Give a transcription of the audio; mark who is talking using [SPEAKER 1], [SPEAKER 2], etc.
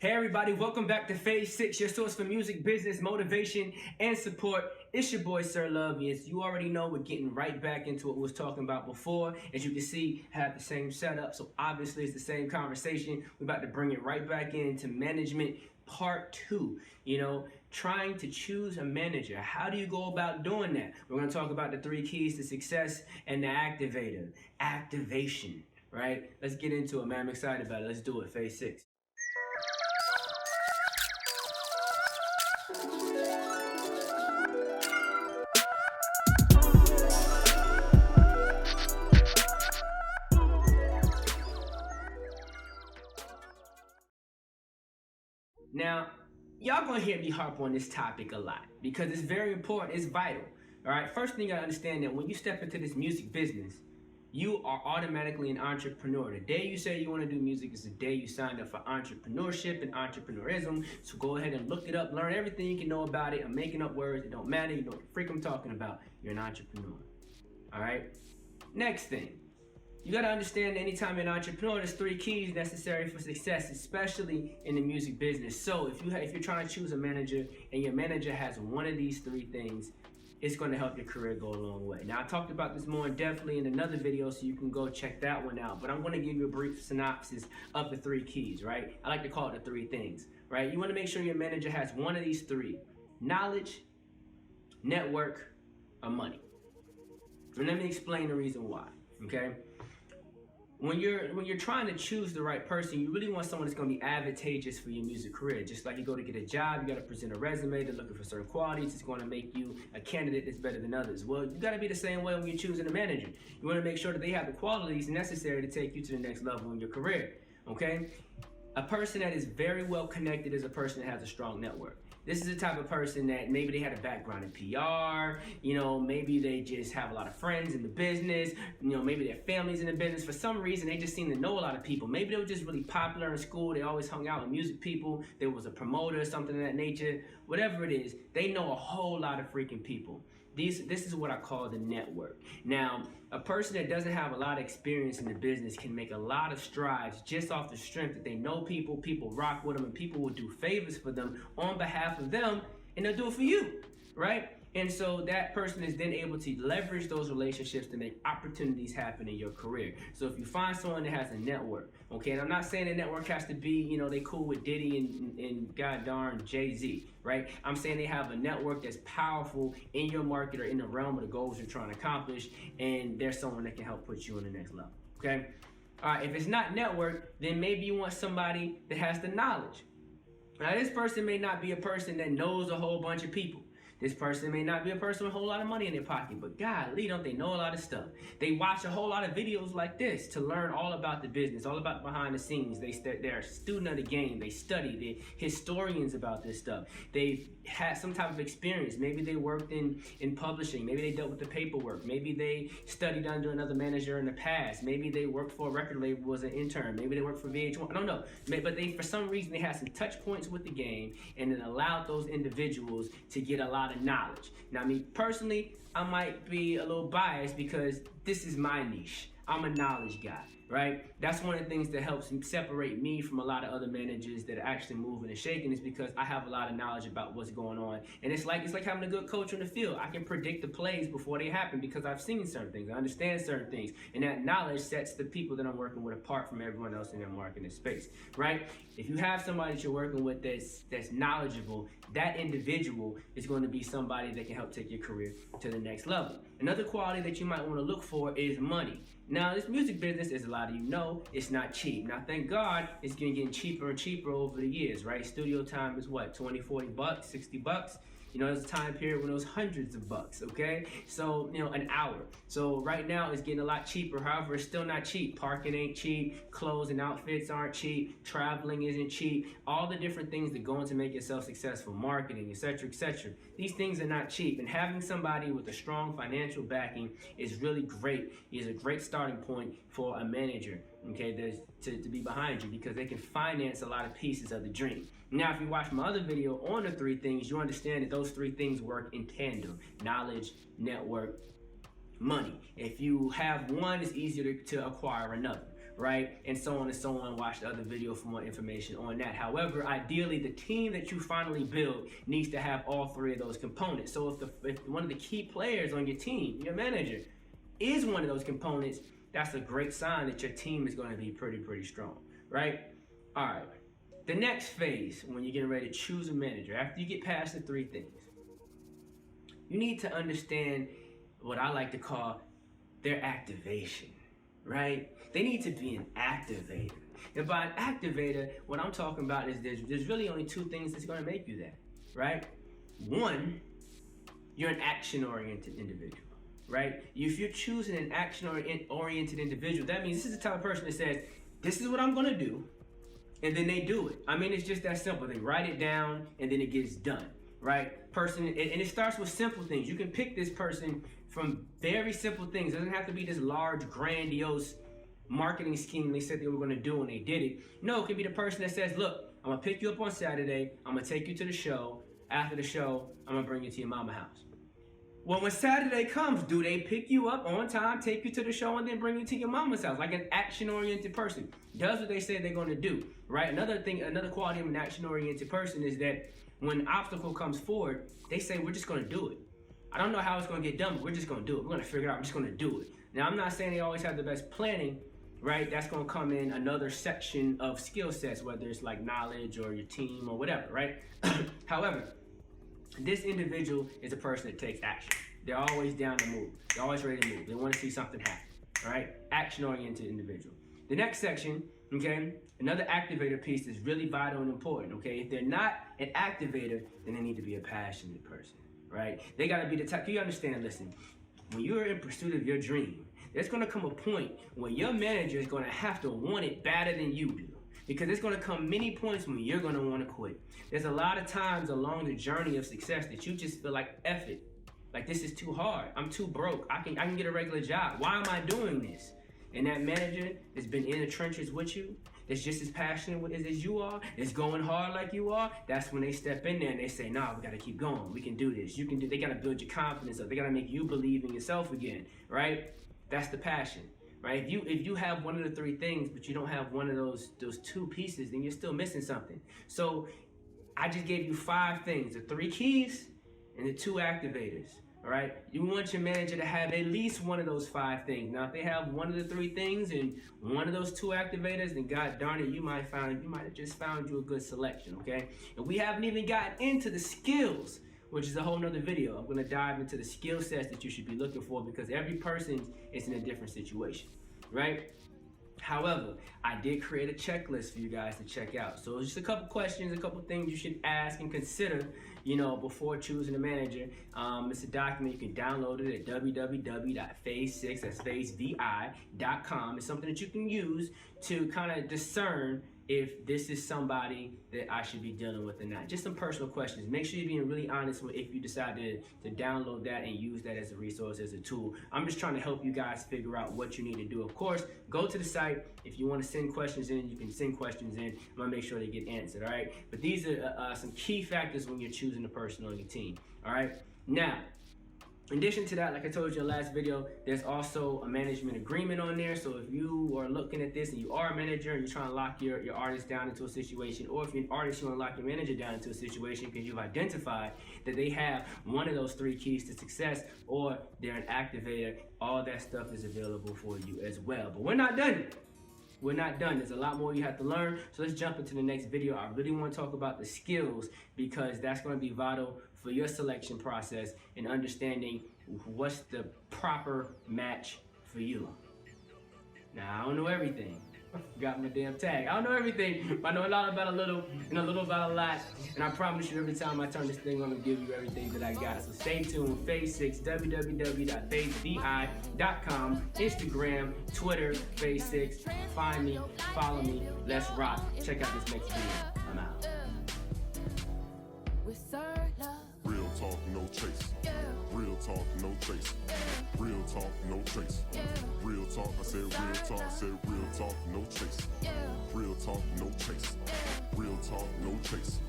[SPEAKER 1] Hey everybody, welcome back to Phase 6, your source for music, business, motivation, and support. It's your boy Sirr Love. Yes, you already know we're getting right back into what we was talking about before. As you can see, I have the same setup, so obviously it's the same conversation. We're about to bring it right back into management part 2. Trying to choose a manager. How do you go about doing that? We're going to talk about the 3 keys to success and the activator. Activation, right? Let's get into it, man. I'm excited about it. Let's do it. Phase 6. Now, y'all gonna hear me harp on this topic a lot because it's very important, it's vital. All right, first thing you gotta understand that when you step into this music business, you are automatically an entrepreneur. The day you say you wanna do music is the day you signed up for entrepreneurship and entrepreneurism. So go ahead and look it up, learn everything you can know about it. I'm making up words, it don't matter, you know what the freak I'm talking about. You're an entrepreneur, all right? Next thing. You gotta understand that anytime you're an entrepreneur, there's 3 keys necessary for success, especially in the music business. So if you're trying to choose a manager and your manager has one of these 3 things, it's gonna help your career go a long way. Now I talked about this more definitely in another video, so you can go check that one out. But I'm gonna give you a brief synopsis of the 3 keys, right? I like to call it the 3 things, right? You wanna make sure your manager has one of these 3: knowledge, network, or money. And let me explain the reason why, okay? When you're trying to choose the right person, you really want someone that's going to be advantageous for your music career. Just like you go to get a job, you got to present a resume, they're looking for certain qualities, it's going to make you a candidate that's better than others. Well, you got to be the same way when you're choosing a manager. You want to make sure that they have the qualities necessary to take you to the next level in your career, okay? A person that is very well connected is a person that has a strong network. This is the type of person that maybe they had a background in PR, maybe they just have a lot of friends in the business, maybe their family's in the business. For some reason, they just seem to know a lot of people. Maybe they were just really popular in school. They always hung out with music people. There was a promoter or something of that nature. Whatever it is, they know a whole lot of freaking people. This is what I call the network. Now, a person that doesn't have a lot of experience in the business can make a lot of strides just off the strength that they know people rock with them, and people will do favors for them on behalf of them, and they'll do it for you, right? And so that person is then able to leverage those relationships to make opportunities happen in your career. So if you find someone that has a network, okay, and I'm not saying the network has to be, they cool with Diddy and god darn Jay-Z, right? I'm saying they have a network that's powerful in your market or in the realm of the goals you're trying to accomplish, and there's someone that can help put you on the next level, okay? All right, if it's not network, then maybe you want somebody that has the knowledge. Now, this person may not be a person that knows a whole bunch of people. This person may not be a person with a whole lot of money in their pocket, but golly, don't they know a lot of stuff. They watch a whole lot of videos like this to learn all about the business, all about behind the scenes. They're a student of the game. They study. They're historians about this stuff. They've had some type of experience. Maybe they worked in publishing. Maybe they dealt with the paperwork. Maybe they studied under another manager in the past. Maybe they worked for a record label as an intern. Maybe they worked for VH1. I don't know. But for some reason, they had some touch points with the game, and it allowed those individuals to get a lot of knowledge. Now, me personally, I might be a little biased because this is my niche. I'm a knowledge guy, right? That's one of the things that helps separate me from a lot of other managers that are actually moving and shaking, is because I have a lot of knowledge about what's going on. And it's like having a good coach on the field. I can predict the plays before they happen because I've seen certain things. I understand certain things. And that knowledge sets the people that I'm working with apart from everyone else in their market space, right? If you have somebody that you're working with that's knowledgeable, that individual is going to be somebody that can help take your career to the next level. Another quality that you might want to look for is money. Now, this music business, as a lot of you know, it's not cheap. Now, thank God, it's getting cheaper and cheaper over the years, right? Studio time is what, 20, 40 bucks, 60 bucks? There's a time period when it was hundreds of bucks, okay? So, an hour. So right now it's getting a lot cheaper. However, it's still not cheap. Parking ain't cheap. Clothes and outfits aren't cheap. Traveling isn't cheap. All the different things that go into make yourself successful, marketing, etc., etc. These things are not cheap. And having somebody with a strong financial backing is really great. Is a great starting point for a manager, okay, to be behind you, because they can finance a lot of pieces of the dream. Now, if you watch my other video on the 3 things, you understand that those 3 things work in tandem: knowledge, network, money. If you have one, it's easier to acquire another, right? And so on and so on. Watch the other video for more information on that. However, ideally, the team that you finally build needs to have all three of those components. So if one of the key players on your team, your manager, is one of those components, that's a great sign that your team is going to be pretty strong, right? All right. The next phase, when you're getting ready to choose a manager, after you get past the three things, you need to understand what I like to call their activation, right? They need to be an activator. And by an activator, what I'm talking about is there's really only two things that's going to make you that, right? One, you're an action-oriented individual, right? If you're choosing an action-oriented individual, that means this is the type of person that says, this is what I'm going to do, and then they do it. I mean, it's just that simple. They write it down, and then it gets done, right? Person, and it starts with simple things. You can pick this person from very simple things. It doesn't have to be this large, grandiose marketing scheme they said they were going to do and they did it. No, it can be the person that says, look, I'm going to pick you up on Saturday. I'm going to take you to the show. After the show, I'm going to bring you to your mama's house. Well, when Saturday comes, do they pick you up on time, take you to the show, and then bring you to your mama's house? Like an action-oriented person does what they say they're going to do, right? Another quality of an action-oriented person is that when an obstacle comes forward, they say, we're just going to do it. I don't know how it's going to get done, but we're just going to do it. We're going to figure it out. We're just going to do it. Now, I'm not saying they always have the best planning, right? That's going to come in another section of skill sets, whether it's like knowledge or your team or whatever, right? However, this individual is a person that takes action. They're always down to move. They're always ready to move. They want to see something happen, all right? Action-oriented individual. The next section, okay, another activator piece is really vital and important, okay? If they're not an activator, then they need to be a passionate person, right? They got to be the type, you understand, listen, when you're in pursuit of your dream, there's going to come a point where your manager is going to have to want it better than you do. Because there's going to come many points when you're going to want to quit. There's a lot of times along the journey of success that you just feel like, F it. Like, this is too hard. I'm too broke. I can get a regular job. Why am I doing this? And that manager that's been in the trenches with you, that's just as passionate as you are, that's going hard like you are, that's when they step in there and they say, nah, we got to keep going. We can do this. You can do. They got to build your confidence up. They got to make you believe in yourself again, right? That's the passion. Right? If you have one of the three things, but you don't have one of those two pieces, then you're still missing something. So I just gave you 5 things, the 3 keys and the 2 activators. All right? You want your manager to have at least one of those 5 things. Now, if they have one of the 3 things and one of those 2 activators, then God darn it, you might have just found you a good selection. Okay? And we haven't even gotten into the skills, which is a whole nother video. I'm gonna dive into the skill sets that you should be looking for because every person is in a different situation, right? However, I did create a checklist for you guys to check out. So it's just a couple questions, a couple things you should ask and consider, before choosing a manager. It's a document. You can download it at www.phase6, that's phasevi.com. It's something that you can use to kind of discern if this is somebody that I should be dealing with or not. Just some personal questions. Make sure you're being really honest with if you decide to download that and use that as a resource, as a tool. I'm just trying to help you guys figure out what you need to do. Of course, go to the site. If you want to send questions in, you can send questions in. I'm going to make sure they get answered, all right? But these are some key factors when you're choosing a person on your team, all right? Now, in addition to that, like I told you in the last video, there's also a management agreement on there. So if you are looking at this and you are a manager and you're trying to lock your artist down into a situation, or if you're an artist, you want to lock your manager down into a situation because you've identified that they have one of those 3 keys to success, or they're an activator, all that stuff is available for you as well. But we're not done. We're not done. There's a lot more you have to learn. So let's jump into the next video. I really want to talk about the skills because that's going to be vital for your selection process and understanding what's the proper match for you. Now, I don't know everything. Got my damn tag. I don't know everything, but I know a lot about a little and a little about a lot. And I promise you, every time I turn this thing on, I'm going to give you everything that I got. So stay tuned. Phase 6, www.phasevi.com, Instagram, Twitter, Phase 6. Find me, follow me. Let's rock. Check out this next video. I'm out.
[SPEAKER 2] With Sirr Love. Real talk, no chase. Real talk, no trace. Real talk, no trace. Real talk, I said real talk, I said real talk, no chase. Real talk, no chase. Real talk, no chase.